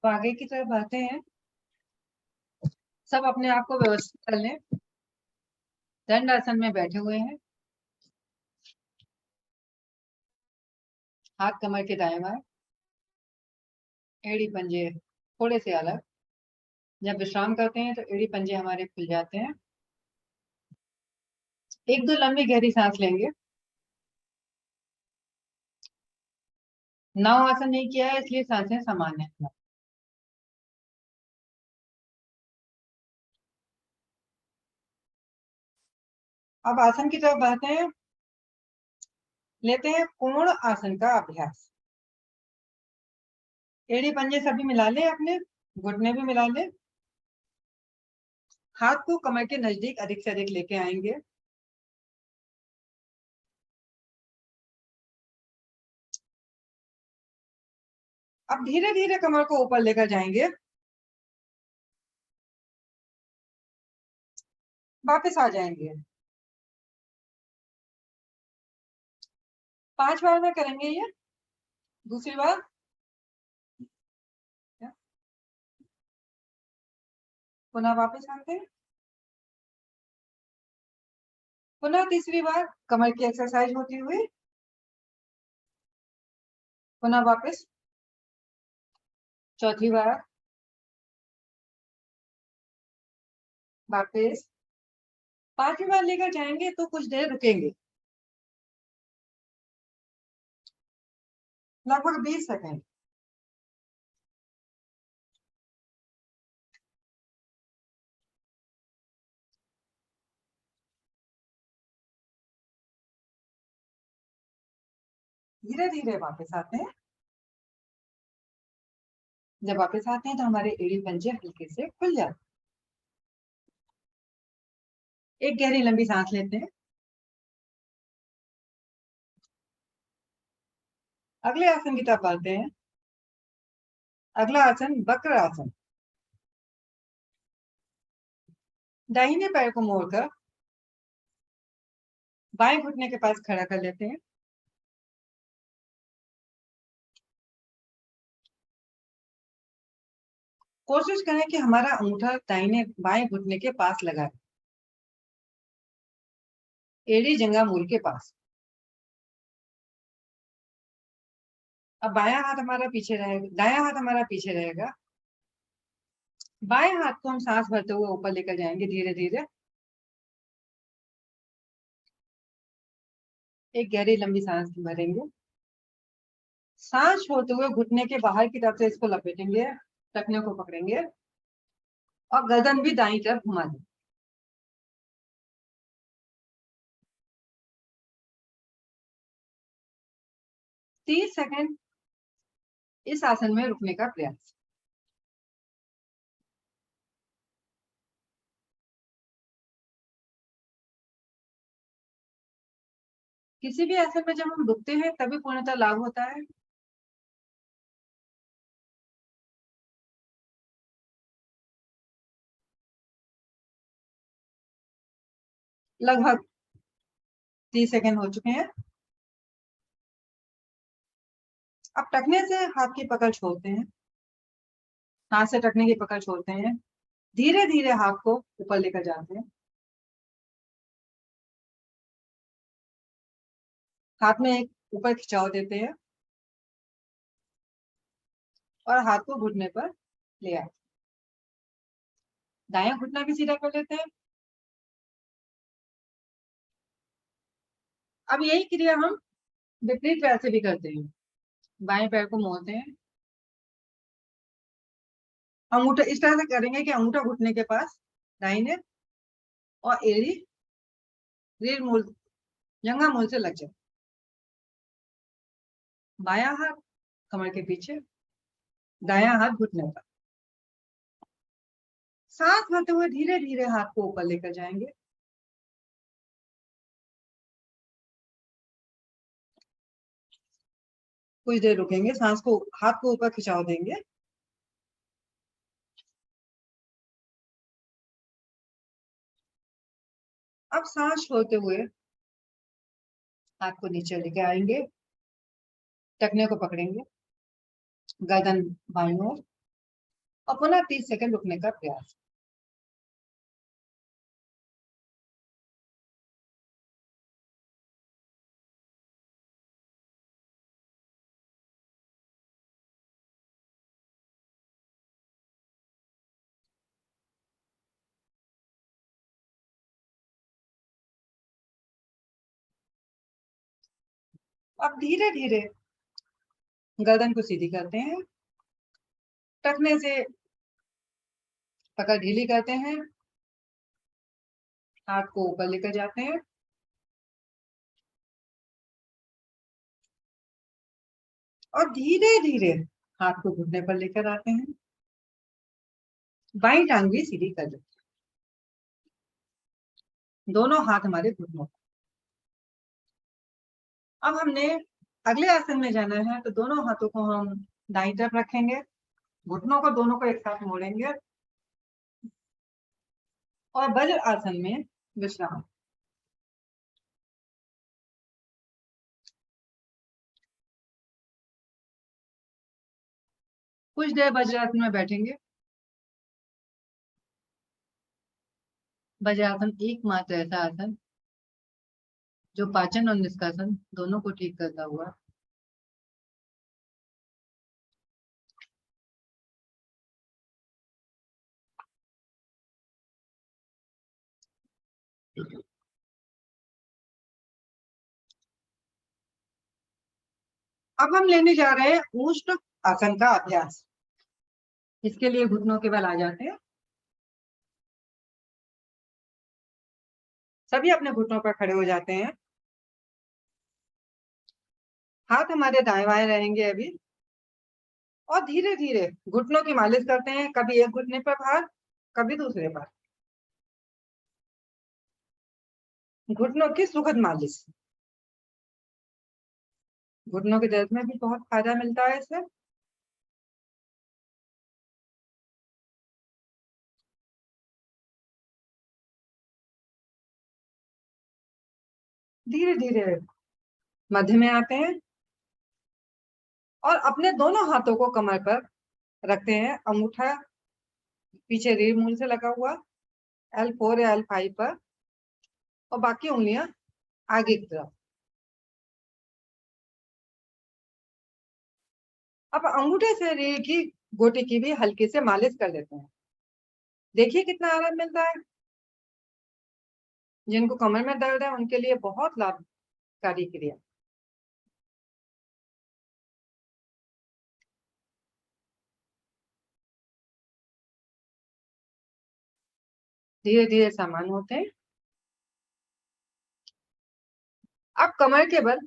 तो आगे की तरफ बढ़ते हैं। सब अपने आप को व्यवस्थित कर लें। दंड आसन में बैठे हुए हैं। हाथ कमर के दाएं बाएं, एड़ी पंजे थोड़े से अलग। जब विश्राम करते हैं तो एड़ी पंजे हमारे खुल जाते हैं। एक दो लंबी गहरी सांस लेंगे। नाव आसन नहीं किया है इसलिए सांसें सामान्य है। अब आसन की तरफ बढ़ते हैं। लेते हैं पूर्ण आसन का अभ्यास। एड़ी पंजे सभी मिला लें, अपने घुटने भी मिला लें। हाथ को कमर के नजदीक अधिक से अधिक लेके आएंगे। अब धीरे धीरे कमर को ऊपर लेकर जाएंगे। वापस आ जाएंगे। 5 बार में करेंगे ये। दूसरी बार। पुनः वापस आते हैं। पुनः तीसरी बार कमर की एक्सरसाइज होती हुई। पुनः वापस। चौथी बार वापस। 5वीं बार लेकर जाएंगे तो कुछ देर रुकेंगे, लगभग 20 सेकंड। धीरे धीरे वापस आते हैं। जब वापस आते हैं तो हमारे एड़ी पंजे हल्के से खुल जाते हैं। एक गहरी लंबी सांस लेते हैं। अगले आसन की तरफ बढ़ते हैं। अगला आसन वक्र आसन। दाहिने पैर को मोड़कर बाएं घुटने के पास खड़ा कर लेते हैं। कोशिश करें कि हमारा अंगूठा दाहिने बाएं घुटने के पास लगा है, एड़ी जंघा मूल के पास। अब बायां हाथ हमारा पीछे रहेगा, दायां हाथ हमारा पीछे रहेगा। बाएं हाथ को हम सांस भरते हुए ऊपर लेकर जाएंगे धीरे धीरे। एक गहरी लंबी सांस भरेंगे। सांस छोड़ते हुए घुटने के बाहर की तरफ से इसको लपेटेंगे, टखने को पकड़ेंगे और गर्दन भी दाईं तरफ घुमा देंगे। 30 सेकंड इस आसन में रुकने का प्रयास। किसी भी आसन में जब हम रुकते हैं तभी पूर्णतः लाभ होता है। लगभग 30 सेकंड हो चुके हैं। अब टखने से हाथ की पकड़ छोड़ते हैं। हाथ से टखने की पकड़ छोड़ते हैं। धीरे धीरे हाथ को ऊपर लेकर जाते हैं। हाथ में एक ऊपर खिंचाव देते हैं और हाथ को घुटने पर ले आते हैं। दायां घुटना भी सीधा कर लेते हैं। अब यही क्रिया हम विपरीत पैर से भी करते हैं। बाएं पैर को मोड़ते हैं। अंगूठा इस तरह से करेंगे कि अंगूठा घुटने के पास दाहिने और एड़ी रीढ़ मूल जंघा मूल से लग जाए। बायां हाथ कमर के पीछे, दायां हाथ घुटने पर। सांस भरते हुए धीरे धीरे हाथ को ऊपर लेकर जाएंगे। कुछ देर रुकेंगे, सांस को हाथ को ऊपर खिंचाव देंगे। अब सांस छोड़ते हुए हाथ को नीचे लेके आएंगे, टखने को पकड़ेंगे, गर्दन बाईं ओर, और पुनः 30 सेकंड रुकने का प्रयास। अब धीरे धीरे गर्दन को सीधी करते हैं, टखने से पकड़ ढीली करते हैं, हाथ को ऊपर लेकर जाते हैं और धीरे धीरे हाथ को घुटने पर लेकर आते हैं, बाईं टांग भी सीधी कर देते हैं, दोनों हाथ हमारे घुटनों। अब हमने अगले आसन में जाना है, तो दोनों हाथों को हम दाईं तरफ रखेंगे, घुटनों को दोनों को एक साथ मोड़ेंगे और वज्र आसन में विश्राम। कुछ देर वज्रासन में बैठेंगे। वज्रासन एकमात्र ऐसा आसन जो पाचन और निष्कासन दोनों को ठीक करता हुआ अब हम लेने जा रहे हैं ऊष्ण आसन का अभ्यास। इसके लिए घुटनों के बल आ जाते हैं, सभी अपने घुटनों पर खड़े हो जाते हैं, हाथ हमारे दाएं बाएं रहेंगे अभी, और धीरे धीरे घुटनों की मालिश करते हैं, कभी एक घुटने पर भार, कभी दूसरे पर। घुटनों की सुखद मालिश, घुटनों के दर्द में भी बहुत फायदा मिलता है इससे। धीरे धीरे मध्य में आते हैं और अपने दोनों हाथों को कमर पर रखते हैं, अंगूठा पीछे रीढ़ मूल से लगा हुआ L4 या L5 पर और बाकी उंगलियां आगे की तरफ। अब अंगूठे से रीढ़ की गोटी की भी हल्की से मालिश कर देते हैं, देखिए कितना आराम मिलता है। जिनको कमर में दर्द है उनके लिए बहुत लाभकारी क्रिया। धीरे धीरे सामान होते हैं। अब कमर के बल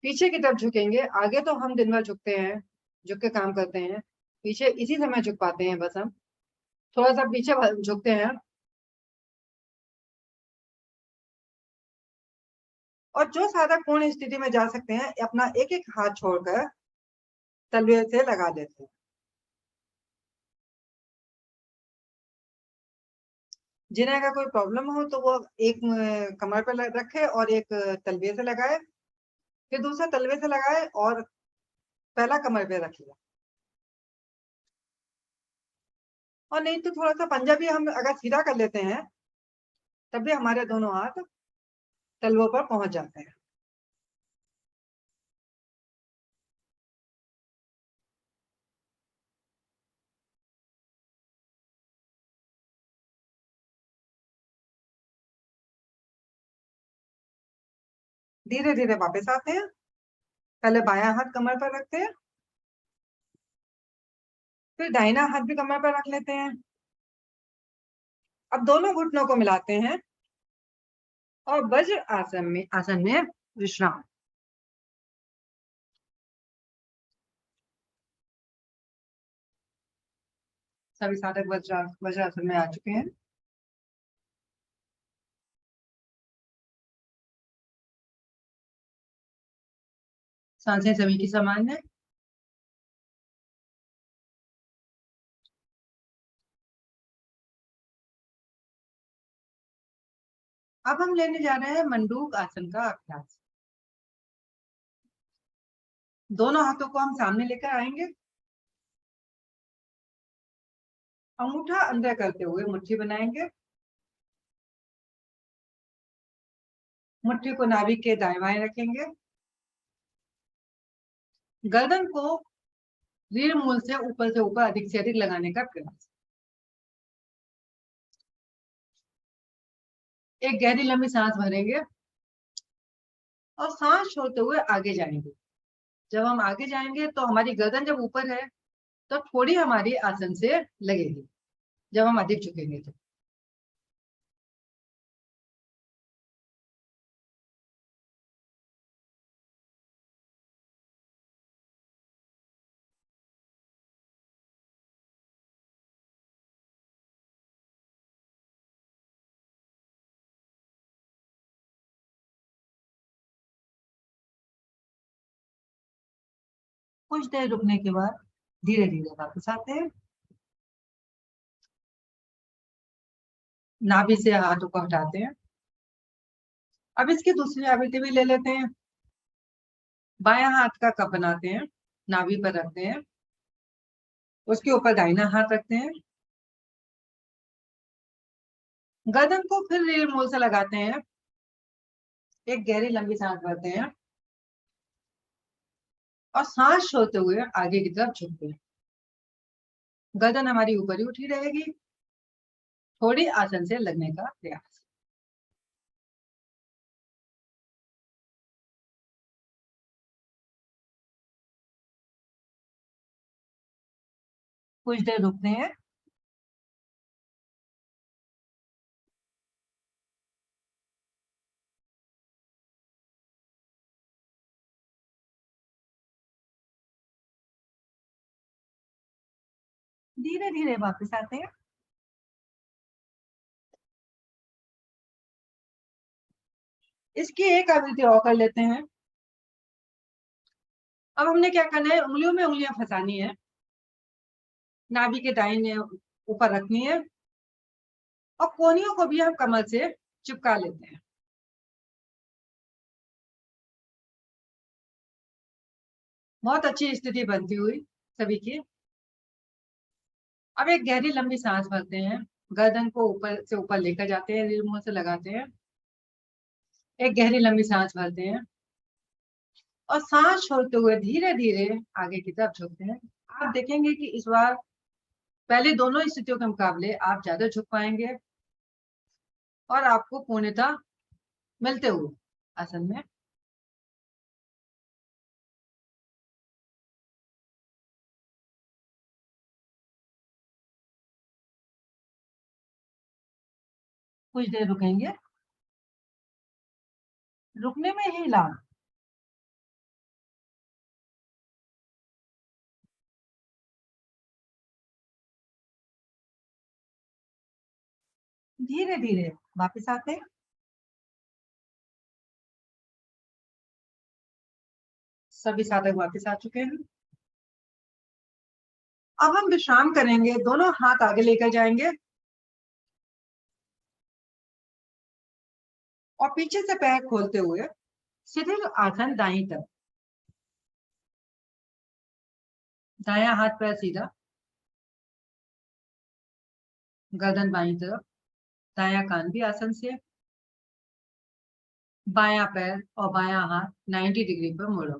पीछे की तरफ झुकेंगे, आगे तो हम दिन भर झुकते हैं, झुक के काम करते हैं, पीछे इसी समय झुक पाते हैं, बस हम थोड़ा सा पीछे झुकते हैं और जो साधक पूर्ण स्थिति में जा सकते हैं अपना एक एक हाथ छोड़कर तलवे से लगा देते हैं। जिन्हें अगर कोई प्रॉब्लम हो तो वो एक कमर पर रखे और एक तलवे से लगाए, फिर दूसरा तलवे से लगाए और पहला कमर पे रख लिया। और नहीं तो थोड़ा सा पंजा भी हम अगर सीधा कर लेते हैं तब भी हमारे दोनों हाथ तलवों पर पहुंच जाते हैं। धीरे धीरे वापस आते हैं, पहले बायां हाथ कमर पर रखते हैं, फिर दाहिना हाथ भी कमर पर रख लेते हैं। अब दोनों घुटनों को मिलाते हैं और वज्र आसन में विश्राम। सभी साधक वज्रासन में आ चुके हैं। सांसें सभी की समान है। अब हम लेने जा रहे हैं मंडूक आसन का अभ्यास। दोनों हाथों को हम सामने लेकर आएंगे, अंगूठा अंदर करते हुए मुट्ठी बनाएंगे। मुट्ठी को नाभि के दाएं बाएं रखेंगे। गर्दन को रीढ़ मूल से ऊपर अधिक से अधिक लगाने का प्रयास। एक गहरी लंबी सांस भरेंगे और सांस छोड़ते हुए आगे जाएंगे। जब हम आगे जाएंगे तो हमारी गर्दन जब ऊपर है तो थोड़ी हमारी आसन से लगेगी, जब हम अधिक झुकेंगे तो। कुछ देर रुकने के बाद धीरे धीरे वापस आते हैं। नाभि से हाथों को हटाते हैं। अब इसकी दूसरी आवृत्ति भी ले लेते हैं। बायां हाथ का कप बनाते हैं, नाभि पर रखते हैं, उसके ऊपर दाहिना हाथ रखते हैं। गर्दन को फिर रीढ़ मूल से लगाते हैं। एक गहरी लंबी सांस भरते हैं और सांस छोड़ते हुए आगे की तरफ झुकते हैं। गर्दन हमारी ऊपर ही उठी रहेगी, थोड़ी आसन से लगने का प्रयास। कुछ देर रुकते हैं। धीरे धीरे वापस आते हैं। इसकी एक आवृत्ति और कर लेते हैं। अब हमने क्या करना है, उंगलियों में उंगलियां फंसानी है, नाभि के दाहिने ऊपर रखनी है और कोहनियों को भी हम कमर से चिपका लेते हैं। बहुत अच्छी स्थिति बनती हुई सभी की। अब एक गहरी लंबी सांस भरते हैं, गर्दन को ऊपर से ऊपर लेकर जाते हैं, रीढ़ मूल से लगाते हैं। एक गहरी लंबी सांस भरते हैं और सांस छोड़ते हुए धीरे धीरे आगे की तरफ झुकते हैं। आप देखेंगे कि इस बार पहले दोनों स्थितियों के मुकाबले आप ज्यादा झुक पाएंगे और आपको पूर्णता मिलते हुए आसन में। कुछ देर रुकेंगे। रुकने में ही लाभ। धीरे धीरे वापस आते हैं। सभी साधक वापस आ चुके हैं। अब हम विश्राम करेंगे, दोनों हाथ आगे लेकर जाएंगे और पीछे से पैर खोलते हुए शिथिल आसन दाईं तरफ। दायां हाथ पैर सीधा, गर्दन बाईं तरफ, दायां कान भी आसन से, बायां पैर और बायां हाथ 90 डिग्री पर मोड़ो।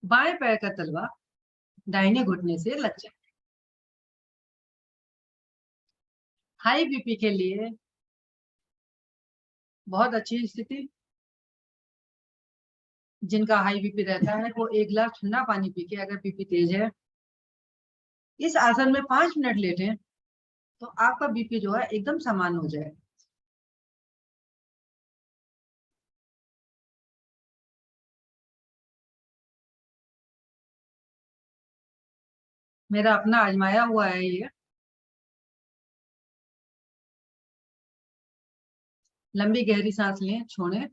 बाएं पैर का तलवा दाहिने घुटने से लग जाए। हाई बीपी के लिए बहुत अच्छी स्थिति। जिनका हाई बीपी रहता है वो 1 गिलास ठंडा पानी पी के, अगर बीपी तेज है, इस आसन में 5 मिनट लेटे तो आपका बीपी जो है एकदम सामान्य हो जाए। मेरा अपना आजमाया हुआ है ये। लंबी गहरी सांस लें, छोड़ें।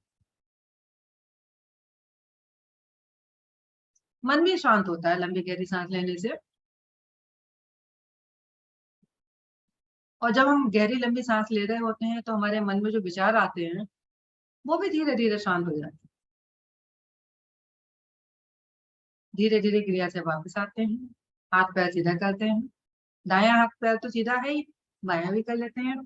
मन भी शांत होता है लंबी गहरी सांस लेने से। और जब हम गहरी लंबी सांस ले रहे होते हैं तो हमारे मन में जो विचार आते हैं वो भी धीरे धीरे शांत हो जाते हैं। धीरे धीरे क्रिया से वापस आते हैं। हाथ पैर सीधा करते हैं। दायां हाथ पैर तो सीधा है ही, बायां भी कर लेते हैं।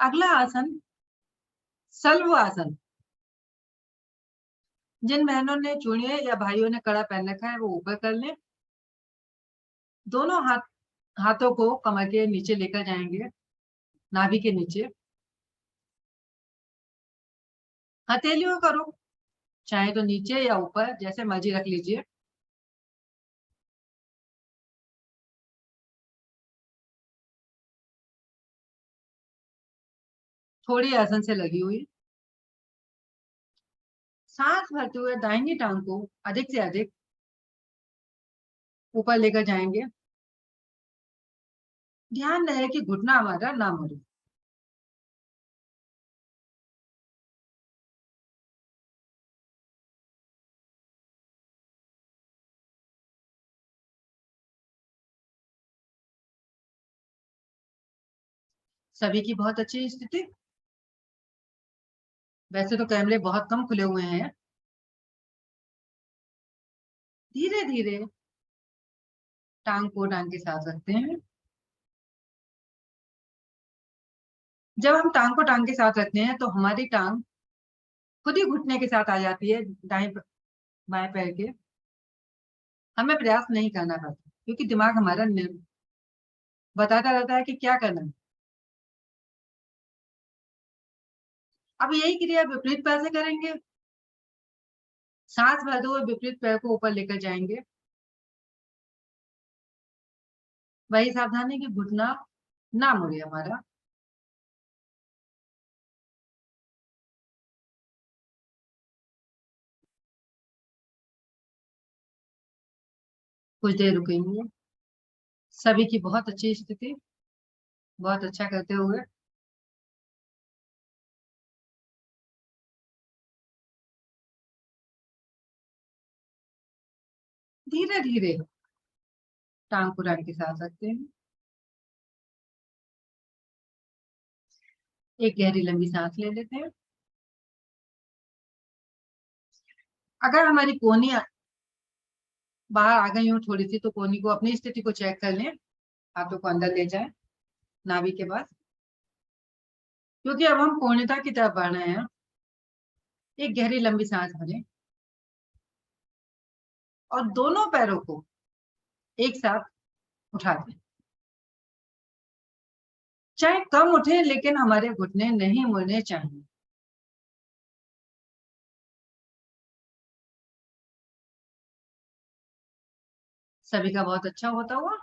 अगला आसन सल्व आसन। जिन बहनों ने चूड़ियां या भाइयों ने कड़ा पहन रखा है वो ऊपर कर लें। दोनों हाथों को कमर के नीचे लेकर जाएंगे, नाभि के नीचे। हथेलियों करो, चाहे तो नीचे या ऊपर, जैसे मर्जी रख लीजिए। थोड़ी आसन से लगी हुई। सांस भरते हुए दाहिनी टांग को अधिक से अधिक ऊपर लेकर जाएंगे। ध्यान रहे कि घुटना हमारा ना मुड़े। सभी की बहुत अच्छी स्थिति। वैसे तो कैमरे बहुत कम खुले हुए हैं। धीरे धीरे टांग को टांग के साथ रखते हैं। जब हम टांग को टांग के साथ रखते हैं तो हमारी टांग खुद ही घुटने के साथ आ जाती है दाएं बाएं पैर के। हमें प्रयास नहीं करना पड़ता, क्योंकि दिमाग हमारा बताता रहता है कि क्या करना है। अब यही क्रिया विपरीत पैर से करेंगे। सांस भरते हुए विपरीत पैर को ऊपर लेकर जाएंगे। वही सावधानी कि घुटना ना मुड़े हमारा। कुछ देर रुकेंगे। सभी की बहुत अच्छी स्थिति, बहुत अच्छा करते हुए। धीरे धीरे टांग को टांग के साथ रखते हैं। एक गहरी लंबी सांस ले लेते हैं। अगर हमारी कोहनी बाहर आ गई हो थोड़ी सी, तो कोहनी को अपनी स्थिति को चेक कर लें। हाथों को अंदर ले जाएं नाभि के पास, क्योंकि अब हम पूर्णता की तरफ बढ़ रहे हैं। एक गहरी लंबी सांस भरें और दोनों पैरों को एक साथ उठा दें। चाहे कम उठे, लेकिन हमारे घुटने नहीं मुड़ने चाहिए। सभी का बहुत अच्छा होता हुआ।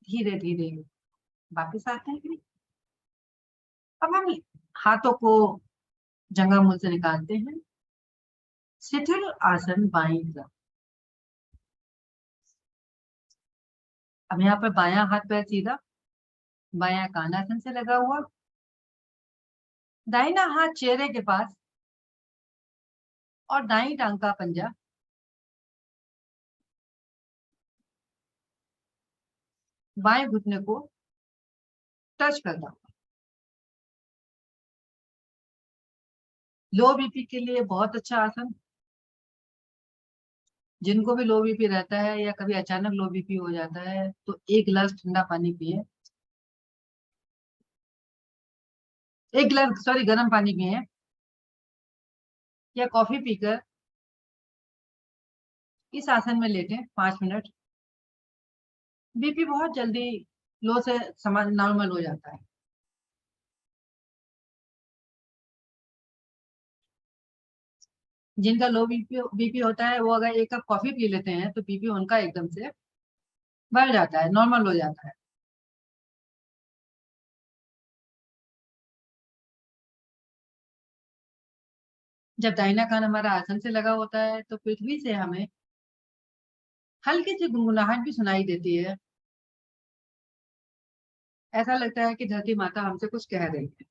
धीरे धीरे वापिस आते हैं। अब हम हाथों को जंघा मूल से निकालते हैं। शिथिल आसन बाईं तरफ। अब यहाँ पर बायां हाथ पैर सीधा, बायां कान आसन से लगा हुआ, दाहिना हाथ चेहरे के पास और दाईं टांग का पंजा बाएं घुटने को टच करता हुआ। लो बीपी के लिए बहुत अच्छा आसन। जिनको भी लो बीपी रहता है या कभी अचानक लो बीपी हो जाता है, तो एक गिलास ठंडा पानी पिए, एक गिलास सॉरी गर्म पानी पिए, या कॉफी पीकर इस आसन में लेटें 5 मिनट। बीपी बहुत जल्दी लो से समान नॉर्मल हो जाता है। जिनका लो बीपी बीपी होता है, वो अगर 1 कप कॉफी पी लेते हैं तो बीपी उनका एकदम से बढ़ जाता है, नॉर्मल हो जाता है। जब दाहिना कान हमारा आसन से लगा होता है तो पृथ्वी से हमें हल्की सी गुनगुनाहट भी सुनाई देती है। ऐसा लगता है कि धरती माता हमसे कुछ कह रही है।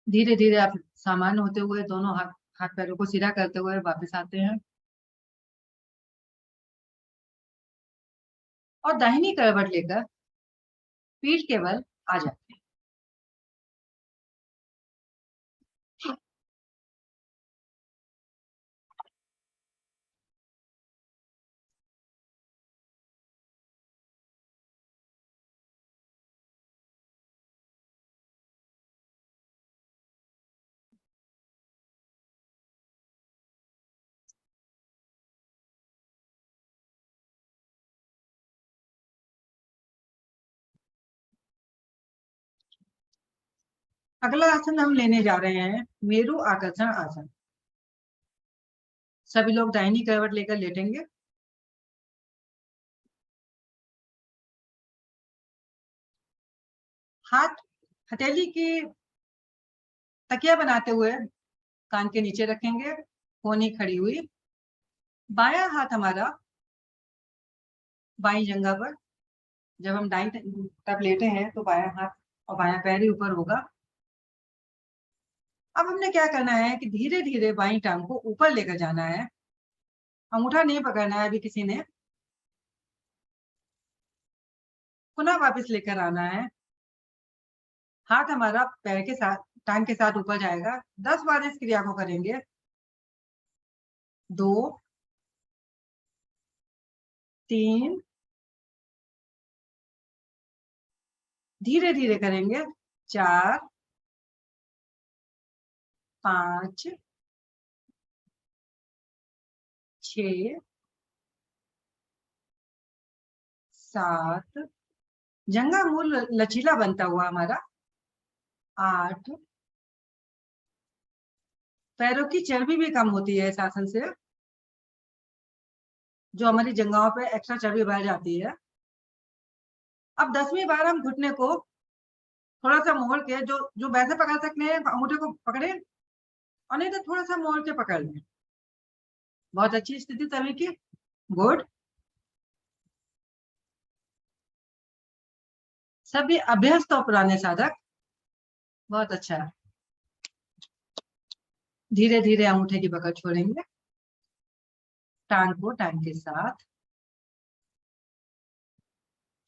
धीरे धीरे आप सामान्य होते हुए दोनों हाथ हाथ पैरों को सीधा करते हुए वापस आते हैं और दाहिनी करवट लेकर पीठ के बल आ जाते हैं। अगला आसन हम लेने जा रहे हैं मेरु आकर्षण आसन। सभी लोग दाहिनी करवट लेकर लेटेंगे। हाथ हथेली की तकिया बनाते हुए कान के नीचे रखेंगे, कोहनी खड़ी हुई। बायां हाथ हमारा बाई जंघा पर। जब हम दाई तरफ लेटे हैं तो बायां हाथ और बायां पैर ही ऊपर होगा। अब हमने क्या करना है कि धीरे धीरे बाई टांग को ऊपर लेकर जाना है। अंगूठा नहीं पकड़ना है अभी किसी ने। पुनः वापस लेकर आना है। हाथ हमारा पैर के साथ टांग के साथ ऊपर जाएगा। 10 बार इस क्रिया को करेंगे। 2 3 धीरे धीरे करेंगे। 4 5 6 7 जंघा मूल लचीला बनता हुआ हमारा। 8 पैरों की चर्बी भी कम होती है इस आसन से, जो हमारी जंघाओं पे एक्स्ट्रा चर्बी बढ़ जाती है। अब 10वीं बार हम घुटने को थोड़ा सा मोड़ के, जो जो वैसे पकड़ सकते हैं अंगूठे को पकड़े और नहीं तो थोड़ा सा मोड़ के पकड़ लें। बहुत अच्छी स्थिति सभी की। गुड। सभी अभ्यस्त और पुराने साधक। बहुत अच्छा। धीरे धीरे अंगूठे की पकड़ छोड़ेंगे। टांग को टांग के साथ,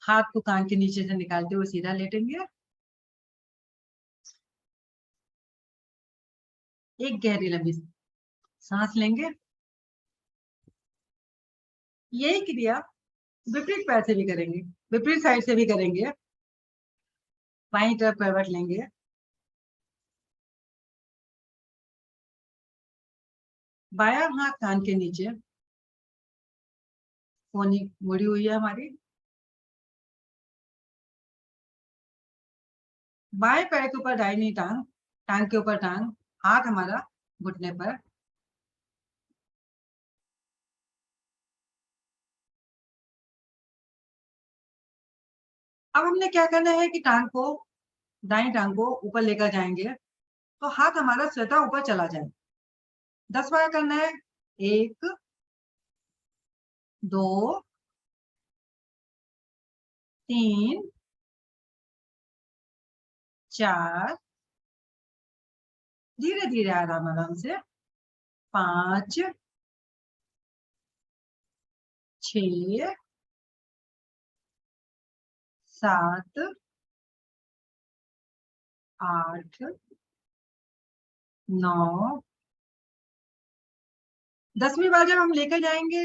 हाथ को कान के नीचे से निकालते हुए सीधा लेटेंगे। एक गहरी लंबी सांस लेंगे। यही क्रिया विपरीत पैर से भी करेंगे, विपरीत साइड से भी करेंगे। बाईं तरफ करवट लेंगे। बायां हाथ कान के नीचे, कोहनी मुड़ी हुई है हमारी। बाएं पैर के ऊपर दाहिनी टांग, टांग के ऊपर टांग, हाथ हमारा घुटने पर। अब हमने क्या करना है कि टांग को, दाई टांग को ऊपर लेकर जाएंगे तो हाथ हमारा स्वतः ऊपर चला जाए। 10 बार करना है। 1 2 3 4 धीरे धीरे आराम आराम से। 5 6 7 8 9। 10वीं बार जब हम लेकर जाएंगे,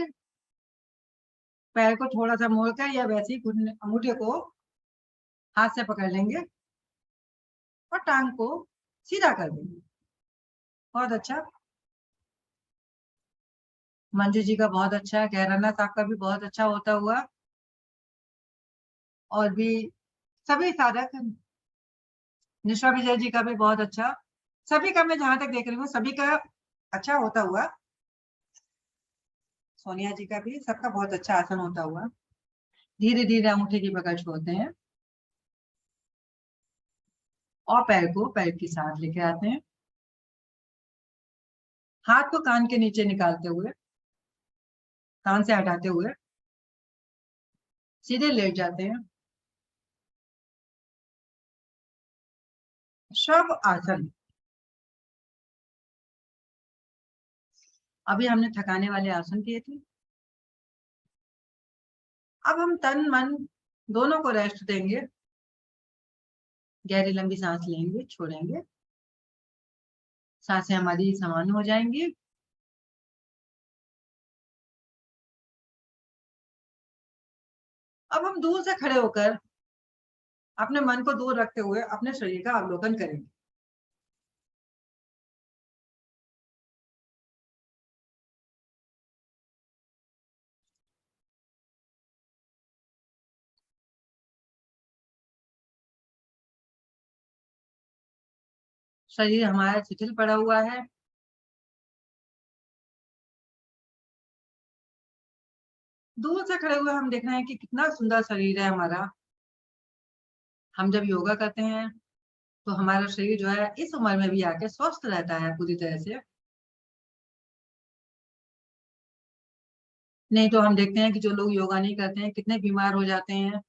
पैर को थोड़ा सा मोड़कर या वैसे ही अंगूठे को हाथ से पकड़ लेंगे और टांग को सीधा कर देंगे। बहुत अच्छा। मंजू जी का बहुत अच्छा है, कैराना साहब का भी बहुत अच्छा होता हुआ, और भी सभी साधक, निशा विजय जी का भी बहुत अच्छा। सभी का मैं जहां तक देख रही हूँ सभी का अच्छा होता हुआ। सोनिया जी का भी, सबका बहुत अच्छा आसन होता हुआ। धीरे धीरे अंगूठे की पकड़ छोड़ते हैं और पैर को पैर के साथ लेके आते हैं। हाथ को कान के नीचे निकालते हुए कान से हटाते हुए सीधे लेट जाते हैं। शव आसन। अभी हमने थकाने वाले आसन किए थे। अब हम तन मन दोनों को रेस्ट देंगे। गहरी लंबी सांस लेंगे, छोड़ेंगे। सांसें हमारी समान हो जाएंगी। अब हम दूर से खड़े होकर अपने मन को दूर रखते हुए अपने शरीर का अवलोकन करेंगे। शरीर हमारा शिथिल पड़ा हुआ है। दूर से खड़े हुए हम देख रहे हैं कि कितना सुंदर शरीर है हमारा। हम जब योगा करते हैं तो हमारा शरीर जो है इस उम्र में भी आके स्वस्थ रहता है पूरी तरह से। नहीं तो हम देखते हैं कि जो लोग योगा नहीं करते हैं कितने बीमार हो जाते हैं।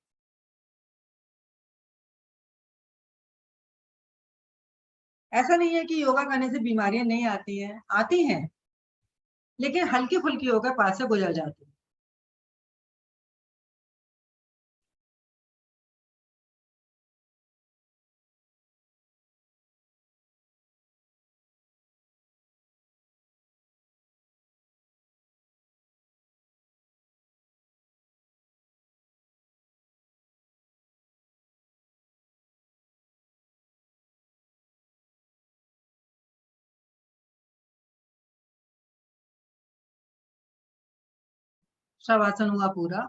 ऐसा नहीं है कि योगा करने से बीमारियां नहीं आती हैं, आती हैं, लेकिन हल्की फुल्की होकर पास से गुजर जाती है। शवासन हुआ पूरा।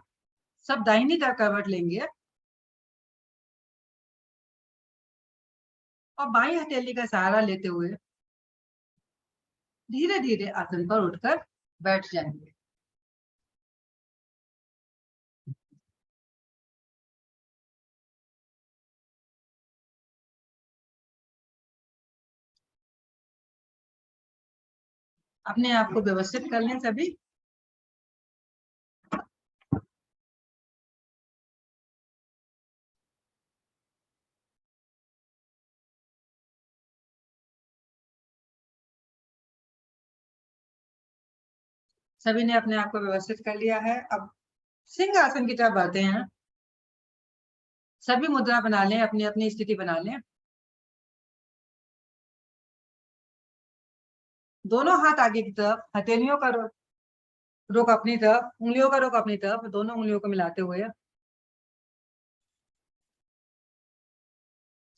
सब दाहिनी तरफ करवट लेंगे और बाई हथेली का सहारा लेते हुए धीरे धीरे आसन पर उठकर बैठ जाएंगे। अपने आप को व्यवस्थित कर लें सभी। सभी ने अपने आप को व्यवस्थित कर लिया है। अब सिंह आसन की तरफ बढ़ते हैं। सभी मुद्रा बना लें, अपनी अपनी स्थिति बना लें। दोनों हाथ आगे की तरफ, हथेलियों का रुख अपनी तरफ, उंगलियों का रुख अपनी तरफ, दोनों उंगलियों को मिलाते हुए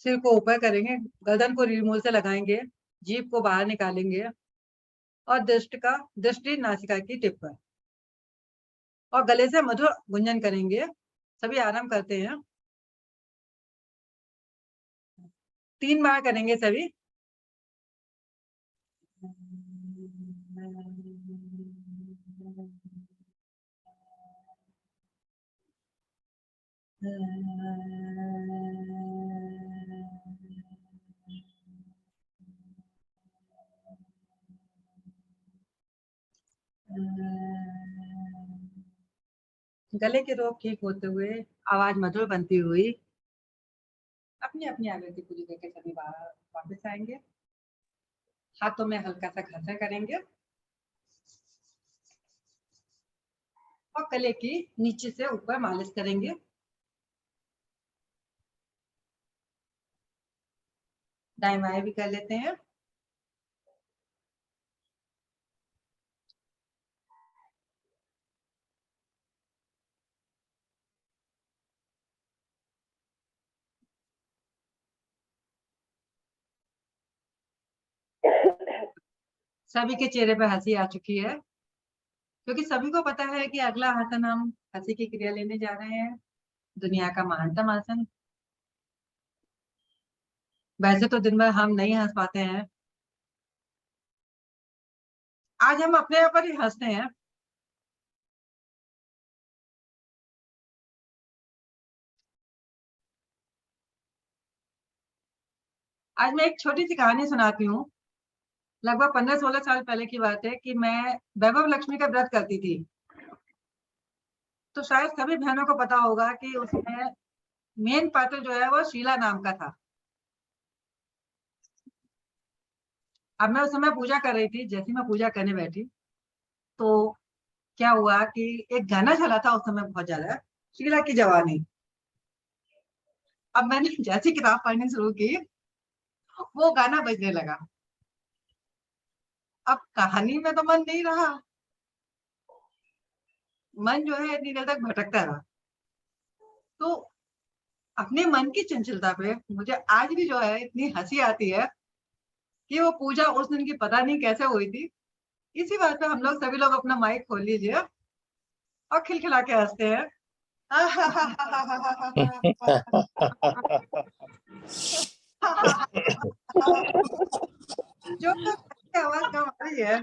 सिर को ऊपर करेंगे, गर्दन को रीढ़ मूल से लगाएंगे, जीभ को बाहर निकालेंगे और दृष्टि नासिका की टिप पर और गले से मधुर गुंजन करेंगे। सभी आराम करते हैं। 3 बार करेंगे सभी। गले के रोग ठीक होते हुए, आवाज मधुर बनती हुई अपनी अपनी आवृत्ति पूरी करके सभी बाहर वापस आएंगे। हाथों में हल्का सा घसा करेंगे और गले की नीचे से ऊपर मालिश करेंगे। दाएं बाएं भी कर लेते हैं। सभी के चेहरे पर हंसी आ चुकी है क्योंकि सभी को पता है कि अगला आसन हम हंसी की क्रिया लेने जा रहे हैं, दुनिया का महानतम आसन। वैसे तो दिन भर हम नहीं हंस पाते हैं, आज हम अपने आप पर ही हंसते हैं। आज मैं एक छोटी सी कहानी सुनाती हूँ। लगभग 15-16 साल पहले की बात है कि मैं वैभव लक्ष्मी का व्रत करती थी। तो शायद सभी बहनों को पता होगा कि उसमें मेन पात्र जो है वो शीला नाम का था। अब मैं उस समय पूजा कर रही थी, जैसे मैं पूजा करने बैठी तो क्या हुआ कि एक गाना चला था उस समय बहुत ज्यादा, शीला की जवानी। अब मैंने जैसी किताब पढ़नी शुरू की वो गाना बजने लगा। अब कहानी में तो मन नहीं रहा, मन जो है इतनी देर तक भटकता रहा। तो अपने मन की चंचलता पे मुझे आज भी जो है इतनी हंसी आती है कि वो पूजा उस दिन की पता नहीं कैसे हुई थी। इसी बात पे हम लोग सभी लोग अपना माइक खोल लीजिए और खिलखिला के हंसते हैं। जो आवाज कम आ रही है।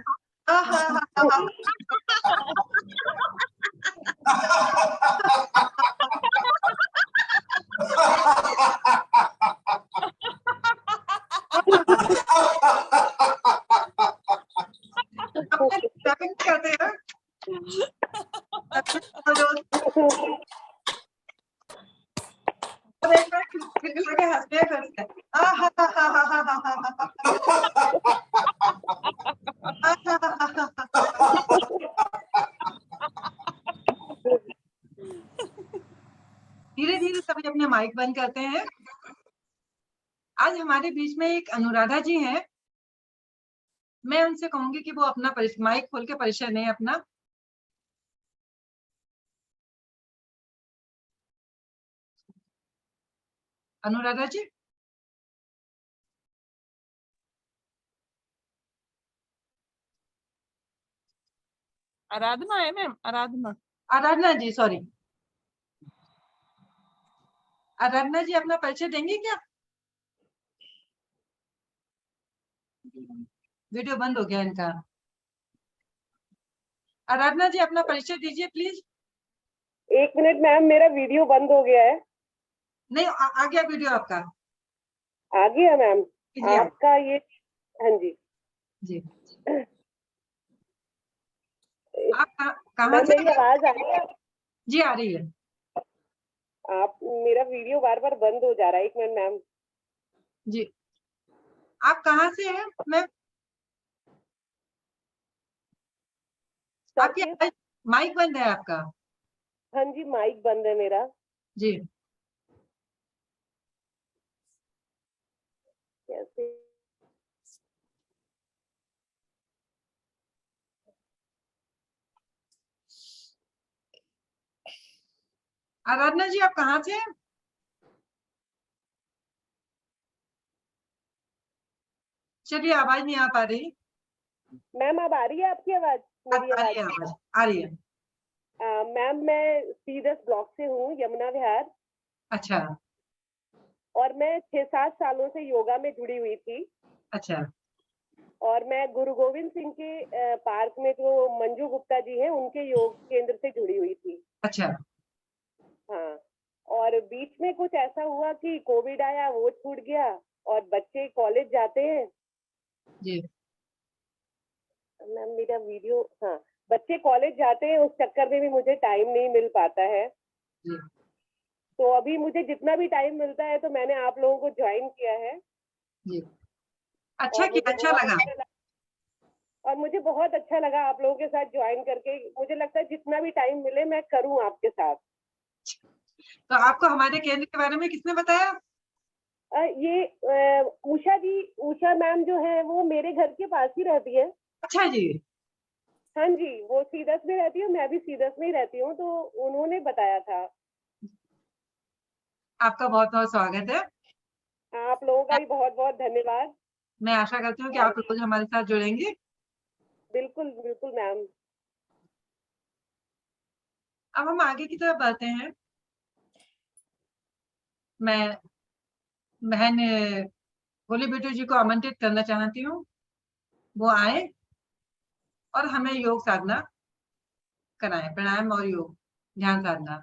करते हैं हंसते हैं। धीरे धीरे सभी अपने माइक बंद करते हैं। आज हमारे बीच में एक अनुराधा जी हैं। मैं उनसे कहूंगी कि वो अपना माइक खोल के परिचय दें अपना। अनुराधा जी। आराधना है मैम, आराधना। आराधना जी, सॉरी। आराधना जी अपना परिचय देंगी क्या? वीडियो बंद हो गया इनका। आराधना जी अपना परिचय दीजिए प्लीज। 1 मिनट मैम, मेरा वीडियो बंद हो गया है। नहीं, आ गया वीडियो आपका। आ गया मैम कीजिए आप। आपका ये। हाँ जी जी। आप कहाँ मैम से? मेरी आवाज आ रही है? जी आ रही है। आप, मेरा वीडियो बार बार बंद हो जा रहा है। 1 मिनट मैम। जी। आप कहाँ से हैं मैम? आपकी माइक बंद है आपका। हाँ जी, माइक बंद है मेरा। जी। कैसे? आराधना जी आप कहाँ से हैं? चलिए, आवाज नहीं आ पा रही। मैम अब आ रही है आपकी आवाज? मेरी आ रही है आवाज, आ रही है। मैम मैं सीधस ब्लॉक से हूँ, यमुना विहार। अच्छा और मैं 6-7 सालों से योगा में जुड़ी हुई थी। अच्छा। और मैं गुरु गोविंद सिंह के पार्क में जो मंजू गुप्ता जी हैं उनके योग केंद्र से जुड़ी हुई थी। अच्छा। हाँ, और बीच में कुछ ऐसा हुआ कि कोविड आया, वो छूट गया। और बच्चे कॉलेज जाते हैं। जी। मैम मेरा वीडियो, हाँ, बच्चे कॉलेज जाते हैं, उस चक्कर में भी मुझे टाइम नहीं मिल पाता है। जी। तो अभी मुझे जितना भी टाइम मिलता है तो मैंने आप लोगों को ज्वाइन किया है। जी। अच्छा किया, अच्छा लगा। और मुझे बहुत अच्छा लगा आप लोगों के साथ ज्वाइन करके। मुझे लगता है जितना भी टाइम मिले मैं करूं आपके साथ। तो आपको हमारे केंद्र के बारे में किसने बताया? ये उषा जी, उषा मैम जो है वो मेरे घर के पास ही रहती है। अच्छा जी। हाँ जी, वो सीधस में रहती है, मैं भी सीधस में ही रहती हूँ, तो उन्होंने बताया था। आपका बहुत बहुत स्वागत है। आप लोगों का भी बहुत बहुत धन्यवाद। मैं आशा करती हूँ कि आप रोज हमारे साथ जुड़ेंगे। बिल्कुल बिल्कुल मैम। अब हम आगे की तरफ बढ़ते हैं। मैं बहन भोली बिट्टू जी को आमंत्रित करना चाहती हूँ, वो आए और हमें योग साधना कराएं, प्राणायाम और योग ध्यान साधना।